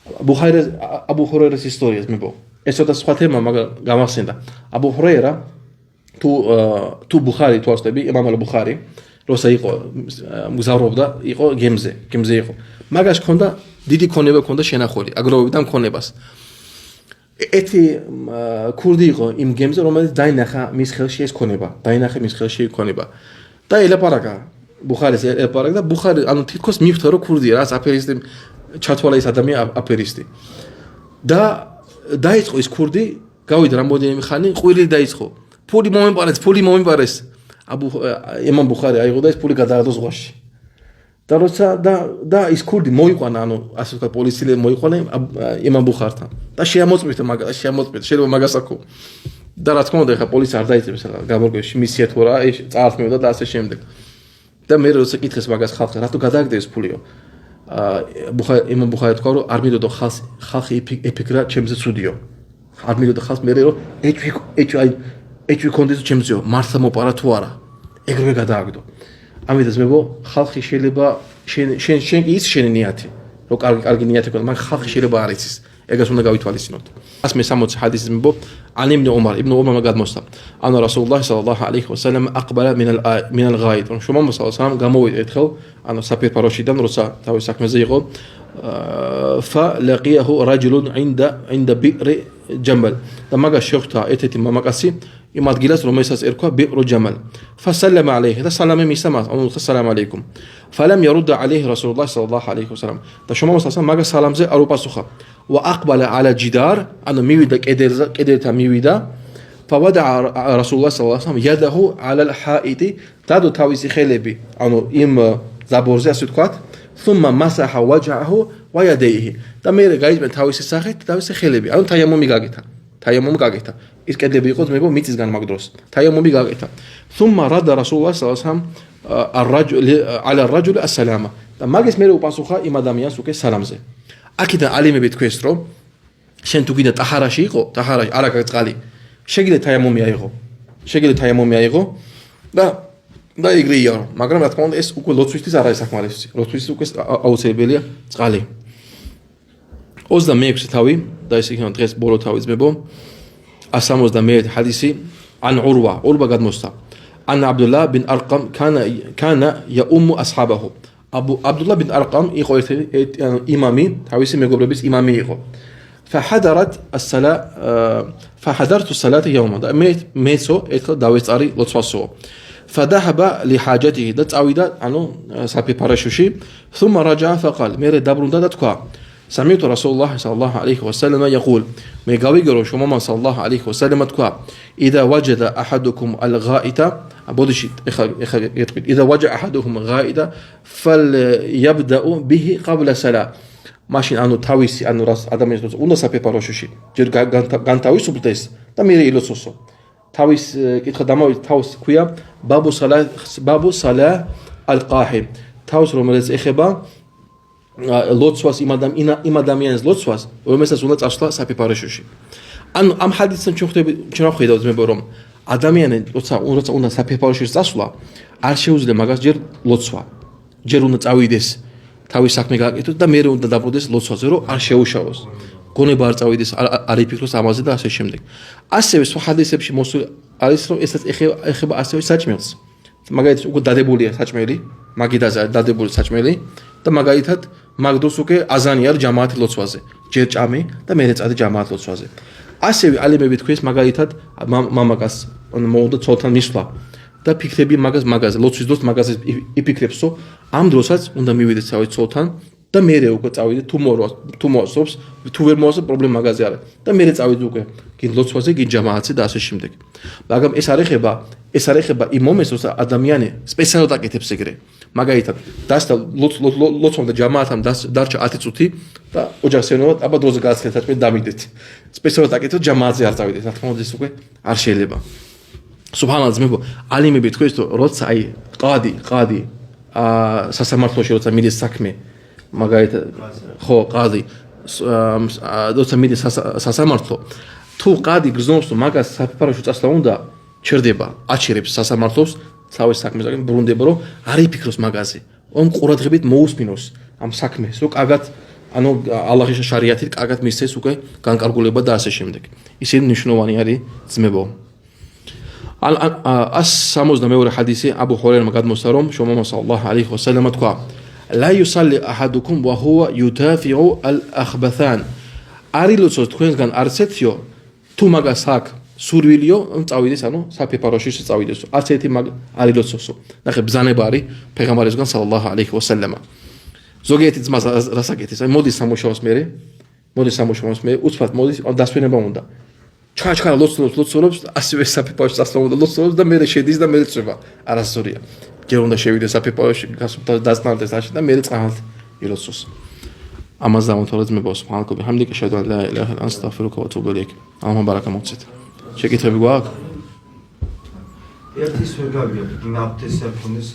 აბუ ჰურეირას ისტორია ძმებო. ეს ცოტა სხვა თემა, მაგრამ გამახსენდა. აბუ ჰურეირა თუ ბუხარი თვალსდები, იმამ ალ-ბუხარი, როცა იყო მგზავრობდა, იყო გემზე იყო. მაგას ჰქონდა დიდი ქონება ჰქონდა შენახული, აგროვებდა მქონებას. ეთი ქურდი იყო იმ გემზე, რომელიც დაინახა მის ხელში ეს ქონება, და ელაპარაკა ბუხარის ელაპარაკა და ბუხარი თითქოს მიხვდა რომ ქურდია, რაც აფერისტი ჩათვალა ის ადამიანი აფერისტი. და დაიწყო ის ქურდი, გავიდა რამდენიმე ხანი, ყვირილი დაიწყო. ფული მომიპარეს. იმამ ბუხარი აიღო და ეს ფული გადაადო ზღვაში. და როცა და ის ქურდი მოიყვანა, ასე ვთქვათ, პოლიციელები მოიყვანა იმამ ბუხართან. და შეამოწმითა მაგას, შეიძლება მაგას აქო. და რა თქმა უნდა, ეხა პოლიცია არ დაიწყებს გამორგვეში, მისია თუ რა, წაართმევდა და ასე შემდეგ. და მე როცა კითხეს მაგას ხალხი, რატო გადააგდეს ფულიო? იმამ ბუხარი თქვა რომ არ მიდოდო ხალხი იფიქრა ჩემზე ცუდიო. არ მიდოდო ხალხს მე რომ ეჭვი კონდეს ჩემზეო, მართლა მოპარა თუ არა. ეგრევე გადააგდო. ამიტომ ძმებო, ხალხი შეიძლება შენ ის შენი ნიათი, რომ კარგი ნიათი ქონდა, მაგრამ ხალხი შეიძლება არ იცის. ეგას უნდა გავითვალისწინოთ. 160 ჰადისი ძმებო, ან იბნ ომარმა გადმოსცა. ანა რასულულლაჰი სალალლაჰუ ალეიჰი ვასალამ აყბალა მინალ ღაიდ. შუამავ სალამ გამოვიდა ერთხელ, საფერფაროშიდან, როცა თავის საქმეზე იყო, فلقيه رجل عند بئر جمل. და მაგას შეხვდა ერთ-ერთი მამაკაცი იმ ადგილას, რომელსაც ერქვა بئر جمل. فسلم عليه და სალამი მისცა მას, სალამ ალეიკუმ. فلم يرد عليه رسول الله صلى الله عليه وسلم. და შუამავ სალამ მაგას სალამზე არ უპასუხა. واقبل على الجدار ანუ მივიდა კედელთან მივიდა. فوضع رسول الله صلى الله عليه وسلم يده على الحائط. დადო თავისი ხელები იმ ზაბორზე, ასე ვთქვათ. ثم مسح وجهه ويديه. და მე გაიძმე თავისი სახით თავისი ხელები, თაიამომი გაკეთა. ის კედლები იყო ძმებო მიწისგან მაგ დროს. თაიამომი გაკეთა. ثم رد رسول الله صلى الله عليه وسلم على الرجل السلام. და მაგის მე უპასუხა იმ ადამიანს უკვე სალამზე. აქედან ალიმები თქვეს რომ შენ თუ კიდე ტაჰარაში იყო, ტაჰარაში არა გაწყალი, შეგიძლია თაიამომი აიღო და ეგრეია, მაგრამ რა თქმა უნდა ეს უკვე ლოცვისთვის არ არის საკმარისი. ლოცვისთვის უკვე აუცილებელია წყალი. 26 თავი და ეს იქნება დღეს ბოლო თავი ძმებო. 161 ჰადისი ან ურვა გადმოსცა. ან აბდულlah bin arqam kana yaummu ashabahu. აბდულlah bin arqam იყო ერთ იმამი, თავისი მეგობრების იმამი იყო. فحضرت الصلاة يوما ميسو اتخل داويس اري لوتسواسو فذهب لحاجته ده تعويدا عنو سابي باراشوشي ثم رجع فقال ميري دابروندا دتكوا سمعت رسول الله صلى الله عليه وسلم يقول ميغاوي غرو شوما صلى الله عليه وسلم تكوا اذا وجد احدكم الغائط بودشي اذا وجد احدهم غائط فليبدا به قبل الصلاه ماشين انو თავისი ანუ რას ადამიანს უნდა საფეპაროშუში ჯერ განთავისუფლდეს და მერე ილოცოსო თავის კითხა დამავით თავს ქვია ბაბუ სალა ალ-ყაჰი თავს რომელიც ეხება ლოცვას იმ ადამიანის ლოცვას რომელსაც უნდა წასვლა საფეპაროშუში ანუ ამ ჰადისთან ჩვენ ხვდებით ძმებო რომ ადამიანი როცა უნდა საფეპაროშუში წასვლა არ შეუძლია მაგას ჯერ ლოცვა ჯერ უნდა წავიდეს თავის საქმე გააკეთოს და მერე უნდა დაბრუნდეს ლოცვაზე რომ არ შეუშავოს გონება არ წავიდეს არ იფიქროს ამაზე და ასე შემდეგ ასევე სხვა ჰადისებში მოსული არის რომ ესაც ეხება ასევე საჭმელს მაგალითად უკვე დადებულია საჭმელი მაგიდაზე დადებული საჭმელი და მაგალითად მაგ დროს უკვე აზანი არის ჯამაათის ლოცვაზე ჯერ ჭამე და მერე წადი ჯამაათის ლოცვაზე ასევე ალიმები თქვის მაგალითად მამაკაც მოუნდა ცოლთან მისვლა და ფიქრები მაგაზე ლოცვის დროს მაგაზე იფიქრებსო ამ დროსაც უნდა მივიდეს თავის ცოლთან და მერე უკვე წავიდე თუ მოსობს თუ ვერ მოსობს პრობლემა მაგაზე არა და მერე წავიდე უკვე გინ ლოცვაზე გინ ჯამაათზე და ასე შემდეგ მაგრამ ეს არ ეხება იმ მომენტს როცა ადამიანი სპეციალურად აკეთებს ეგრე მაგალითად დასდა ლოცვამ და ჯამაათამ დარჩა 10 წუთი და ოჯახს ეუბნება აბა დროზე გააცილეთ საჭმელი დამიდეთ სპეციალურად აკეთებს ჯამაათზე არ წავიდეთ რა თქმა უნდა ეს უკვე არ შეიძლება სუბჰანალლაჰ ძმებო ალიმები თქვენ როცა აი ყადი სასამართლოში როცა მიდის საქმე მაგალითად ხო ყადი როცა მიდის სასამართლო თუ ყადი გრძნობს რომ მაგას საფეპაროში წასვლა უნდა ჩერდება აჩერებს სასამართლოს თავის საქმეს ბრუნდება რომ არ იფიქროს მაგაზე რომ ყურადღებით მოусმინოს ამ საქმეს რომ კარგად ანუ ალლაჰის შარიათით კარგად მისცეს უკვე განკარგულება და ასე შემდეგ ისინი მნიშვნელოვანი არის ძმებო الساموزنا حديثي أبو هريرة قد مسترم شو محمد صلى الله عليه وسلم تقع لا يصلي أحدكم وهو يدافع الأخبثان أريلوسوس تكون كان أرسيتيو تو مغاساك سوريليو تعويدس أنو سابي باروشيس تعويدس أرسيتي مغ أريلوسوسو نخب زاني باري پیغمبرز كان صلى الله عليه وسلم زوجيتي زما راساكيتس مودي ساموشوس ميري უცბად მოდის დასვენება უნდა ჩაჩქარა ლოცულობს ასევე საფეპაროში წასვლა უნდა ლოცულობს და მერე შედის და მერე წვება არასწორია ჯერ უნდა შევიდეს საფეპაროში გასულთან დასწნარდეს და მერე წავალ ილოცოს ამას დამთავრდა ძმებო სუბჰანაკ ჰამდიკა შადუ ლა ილაჰა ილლა ანტა ასტაგფირუკა ვა ატუბუ ილეიქ ალლაჰუმ ბარაკა მოცეთ შეკითები გვაქვს
ერთის ვერ გავიგებ ნაფთეს საფუნის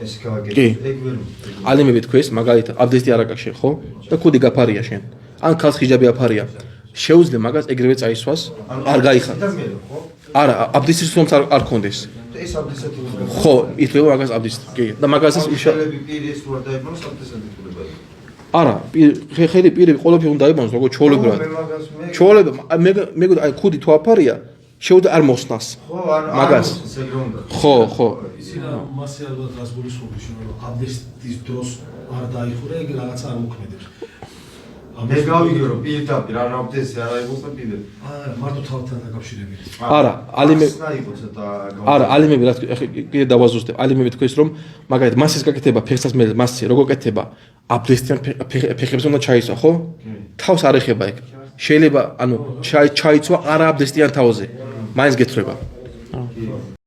ეს გავაგებ ეგ ვერ
ალიმები თქვის მაგალითად აბდესტი არ აკაშე ხო და კუდი გაფარია შენ ან ქალს ხიჯაბი აფარია შეუძლია მაგას ეგრევე წაისვას არ გაიხარ არა აბდესტის ხომს არ კონდეს
ეს აბდესტი
ხო ითვლება მაგას აბდესტი კი და მაგასაც
იშალები პირის ვარ დაიბანოს აბდესტი ითვლება
არა ხელი პირი ყოველფერი უნდა დაიბანოს როგორ ჩოლებრად მე აი კუდი თუ აფარია შეუძლია არ მოსნას
ხო არ
მაგას ხო
ისინა მასე ალბათ რას გულისხმობს რომ აბდესტის დროს არ დაიხურა ეგ რაღაც არ მოქმედებს
მე გავიგე რომ პირდაპირ არ აბდესტი არ აიღოს და პირდაპირ
მარტო თავთან დაკავშირებით
არა ალიმები
აიღოს და
არა ალიმები რა კიდე დავაზუსტებ ალიმები თქვის რომ მაგალითად მასის გაკეთება ფეხსაც მე მასი როგორ კეთება აბდესტიან ფეხებს უნდა ჩაისვა ხო თავს არ ეხება ეგ შეიძლება ანუ ჩაიცვა არა აბდესტიან თავზე მაინც გეთრება